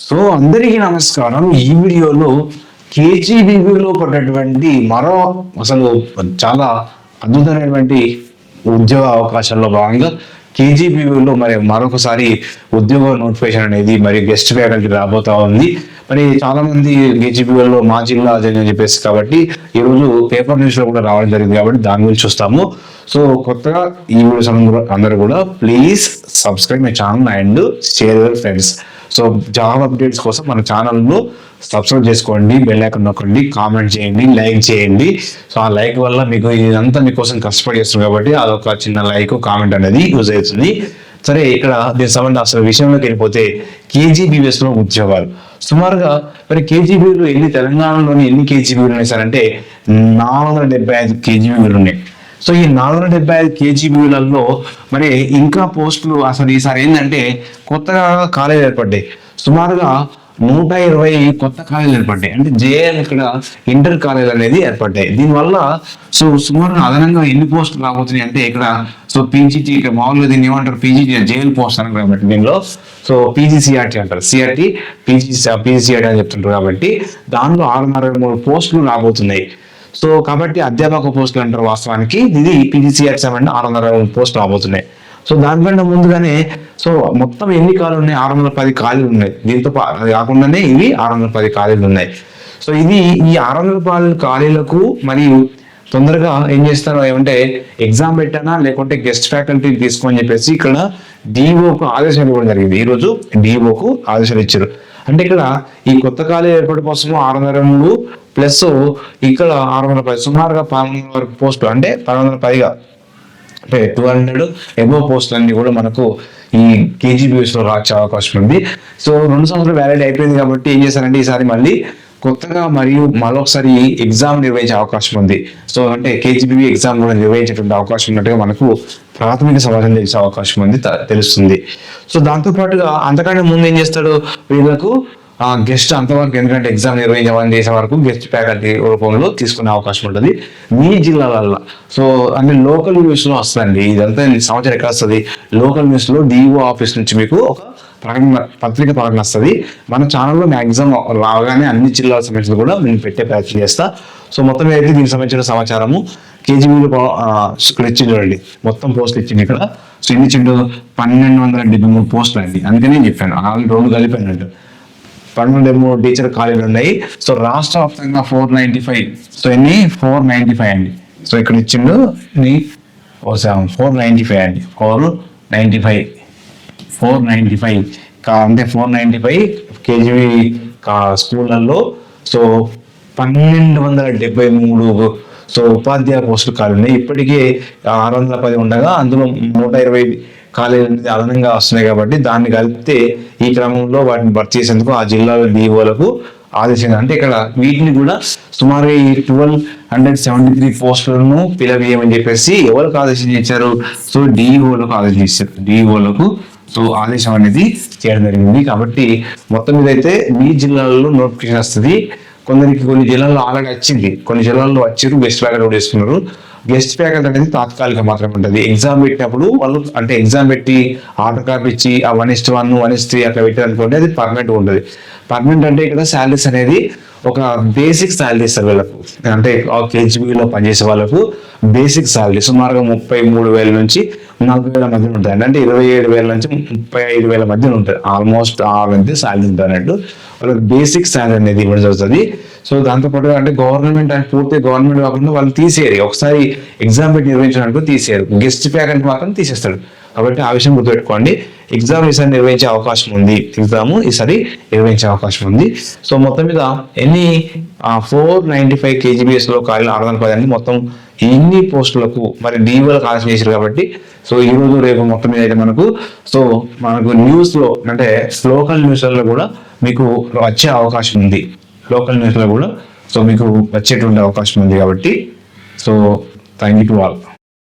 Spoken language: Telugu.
సో అందరికీ నమస్కారం. ఈ వీడియోలో కేజీబీవీలో పడ్డటువంటి మరో అసలు చాలా అద్భుతమైనటువంటి ఉద్యోగ అవకాశాల్లో భాగంగా కేజీబీవీలో మరి మరొకసారి ఉద్యోగ నోటిఫికేషన్ అనేది మరి గెస్ట్ ఫ్యాకల్టీ రాబోతా ఉంది. మరి చాలా మంది కేజీబీవీలో మా జిల్లా అని చెప్పేసి కాబట్టి ఈరోజు పేపర్ న్యూస్ లో కూడా రావడం జరిగింది కాబట్టి దాని గురించి చూస్తాము. సో కొత్తగా ఈ వీడియోస్ అందరూ కూడా please subscribe my channel and share your friends. So job updates కోసం మన ఛానల్ను సబ్స్క్రైబ్ చేసుకోండి, బెల్ ఐకాన్ నొక్కండి, కామెంట్ చేయండి, లైక్ చేయండి. సో ఆ లైక్ వల్ల మీకు ఇదంతా మీకోసం కష్టపడి చేస్తుంది కాబట్టి అదొక చిన్న లైక్ కామెంట్ అనేది యూజ్ అవుతుంది. సరే, ఇక్కడ దీనికి సంబంధించి అసలు విషయంలోకి వెళ్ళిపోతే కేజీబీవీఎస్ లో ఉద్యోగాలు సుమారుగా మరి కేజీబీవీలు తెలంగాణలోని ఎన్ని కేజీబీవీలు ఉన్నాయి సార్ అంటే 475 కేజీబీవీలు ఉన్నాయి. సో ఈ 475 కేజీబీలలో మరి ఇంకా పోస్టులు అసలు ఈసారి ఏంటంటే కొత్తగా కాలేజీలు ఏర్పడ్డాయి. సుమారుగా 120 కొత్త కాలేజీలు ఏర్పడ్డాయి. అంటే జేఎల్ ఇక్కడ ఇంటర్ కాలేజ్ అనేది ఏర్పడ్డాయి. దీనివల్ల సో సుమారుగా అదనంగా ఎన్ని పోస్టులు రాబోతున్నాయి అంటే ఇక్కడ సో పీజీటీ ఇక్కడ మామూలుగా దీన్ని ఏమంటారు పీజీటీ జేఎల్ పోస్ట్ అని కాబట్టి దీనిలో సో పీజీసీఆర్టీ అంటారు, సిఆర్టీ పీజీసీఆర్టీ అని చెప్తుంటారు. కాబట్టి దానిలో 663 పోస్టులు రాబోతున్నాయి. సో కాబట్టి అధ్యాపక పోస్టులు అంటారు వాస్తవానికి. ఇది పీజీసీఆర్టీ 663 పోస్టులు రాబోతున్నాయి. సో దానికంటే ముందుగానే సో మొత్తం ఎన్ని ఖాళీలు ఉన్నాయి? 610 ఖాళీలు ఉన్నాయి. దీంతో కాకుండానే ఇవి 610 ఖాళీలు ఉన్నాయి. సో ఇది ఈ 610 ఖాళీలకు మరియు తొందరగా ఏం చేస్తారో ఏమంటే ఎగ్జామ్ పెట్టానా లేకుంటే గెస్ట్ ఫ్యాకల్టీ తీసుకొని చెప్పేసి ఇక్కడ డిఓకు ఆదేశాలు ఇవ్వడం జరిగింది. ఈరోజు డిఓకు ఆదేశాలు ఇచ్చారు. అంటే ఇక్కడ ఈ కొత్త ఖాళీ ఏర్పాటు కోసం 603 ప్లస్ ఇక్కడ 610 సుమారుగా 1200 వరకు పోస్టులు అంటే 1210గా అంటే 200 ఎబో పోస్టులు అన్ని కూడా మనకు ఈ కేజీబీఎస్ లో రాచే అవకాశం ఉంది. సో 2 సంవత్సరాలు వ్యాలిడ్ అయిపోయింది కాబట్టి ఏం చేశారంటే ఈసారి మళ్ళీ కొత్తగా మరియు మరొకసారి ఎగ్జామ్ నిర్వహించే అవకాశం ఉంది. సో అంటే కేజీబీవీ ఎగ్జామ్ కూడా నిర్వహించేటువంటి అవకాశం ఉన్నట్టుగా మనకు ప్రాథమిక సమాచారం తెలిసే అవకాశం ఉంది తెలుస్తుంది. సో దాంతో పాటుగా అంతకంటే ముందు ఏం చేస్తాడు వీళ్ళకు గెస్ట్ అంతవరకు, ఎందుకంటే ఎగ్జామ్ నిర్వహించమని చేసే వరకు గెస్ట్ ఫ్యాకల్టీ రూపంలో తీసుకునే అవకాశం ఉంటుంది మీ జిల్లాలలో. సో అంటే లోకల్ న్యూస్ లో వస్తుందండి ఇదంతా. సమాచారం ఎక్కడ వస్తుంది? లోకల్ న్యూస్ లో డిఓ ఆఫీస్ నుంచి మీకు ఒక పత్రిక ప్రకటన వస్తుంది. మన ఛానల్లో మ్యాక్సిమం రాగానే అన్ని జిల్లాల సంబంధించి కూడా నేను పెట్టే ప్రయత్నం చేస్తా. సో మొత్తం అయితే దీనికి సంబంధించిన సమాచారము కేజీబీలో ఇక్కడ ఇచ్చింది చూడండి, మొత్తం పోస్టులు ఇచ్చింది ఇక్కడ. సో ఎన్ని ఇచ్చిండు? 1273 పోస్టులు అండి. అందుకని నేను చెప్పాను ఆల్రెడీ 2 కలిపాను. 1273 టీచర్ ఖాళీలు ఉన్నాయి. సో రాష్ట్ర వ్యాప్తంగా 495. సో ఎన్ని? 495 అండి. సో ఇక్కడ ఇచ్చిండు 495 అండి. 495 అంటే 495 కేజీబీ స్కూళ్ళల్లో సో 1273 సో ఉపాధ్యాయ పోస్టులు ఖాళీ ఉన్నాయి. ఇప్పటికే 610 ఉండగా అందులో 120 ఖాళీలు అనేది అదనంగా వస్తున్నాయి. కాబట్టి దాన్ని కలిపితే ఈ క్రమంలో వాటిని భర్తీ చేసేందుకు ఆ జిల్లాల డిఓలకు ఆదేశించారు. అంటే ఇక్కడ వీటిని కూడా సుమారు 1273 పోస్టులను పిలవేయమని చెప్పేసి ఎవరికి ఆదేశం ఇచ్చారు? సో డిఓలకు ఆదేశం ఇచ్చారు. డిఓలకు సో ఆదేశం అనేది చేయడం జరిగింది. కాబట్టి మొత్తం మీద అయితే మీ జిల్లాలలో నోటిఫికేషన్ వస్తుంది. కొన్ని జిల్లాల్లో ఆల్రెడీ వచ్చింది, కొన్ని జిల్లాల్లో వచ్చారు గెస్ట్ ఫ్యాకల్టీ చేసుకున్నారు. గెస్ట్ ఫ్యాకల్టీ అనేది తాత్కాలిక మాత్రమే ఉంటుంది. ఎగ్జామ్ పెట్టినప్పుడు వాళ్ళు అంటే ఎగ్జామ్ పెట్టి ఆర్డర్ కాపీ ఇచ్చి ఆ 1:1, 1:3 అట్లా పెట్టారనుకోండి, అది పర్మనెంట్ ఉంటుంది. పర్మనెంట్ అంటే ఇక్కడ శాలరీస్ అనేది ఒక బేసిక్ శాలరీ ఇస్తారు వీళ్ళకు. అంటే కేజీబీలో పనిచేసే వాళ్ళకు బేసిక్ శాలరీ సుమారుగా 33,000 నుంచి 40,000 మధ్యన ఉంటుంది. అంటే 27,000 నుంచి 35,000 మధ్యన ఉంటుంది. ఆల్మోస్ట్ ఆ శాలరీ ఉంటుంది అన్నట్టు. వాళ్ళకి బేసిక్ శాలరీ అనేది ఇవ్వడం జరుగుతుంది. సో దాంతోపాటు అంటే గవర్నమెంట్ అంటే పూర్తి గవర్నమెంట్ కాకుండా వాళ్ళు తీసేయరు. ఒకసారి ఎగ్జామ్ పెట్టి నిర్వహించడానికి తీసేయరు. గెస్ట్ ఫ్యాకల్టీ మాత్రం తీసేస్తాడు. కాబట్టి ఆ విషయం గుర్తుపెట్టుకోండి. ఎగ్జామ్ ఈసారి నిర్వహించే అవకాశం ఉంది. సో మొత్తం మీద ఎన్ని 495 కేజీబీఎస్ లో ఖాళీలు 610 అండి. మొత్తం ఎన్ని పోస్టులకు మరి డిఓలకు ఆలోచన చేశారు కాబట్టి సో ఈ రోజు రేపు మొత్తం మీద అయితే మనకు న్యూస్ లో అంటే లోకల్ న్యూస్లలో కూడా మీకు వచ్చే అవకాశం ఉంది. లోకల్ న్యూస్లో కూడా సో మీకు వచ్చేటువంటి అవకాశం ఉంది. కాబట్టి so thank you to all.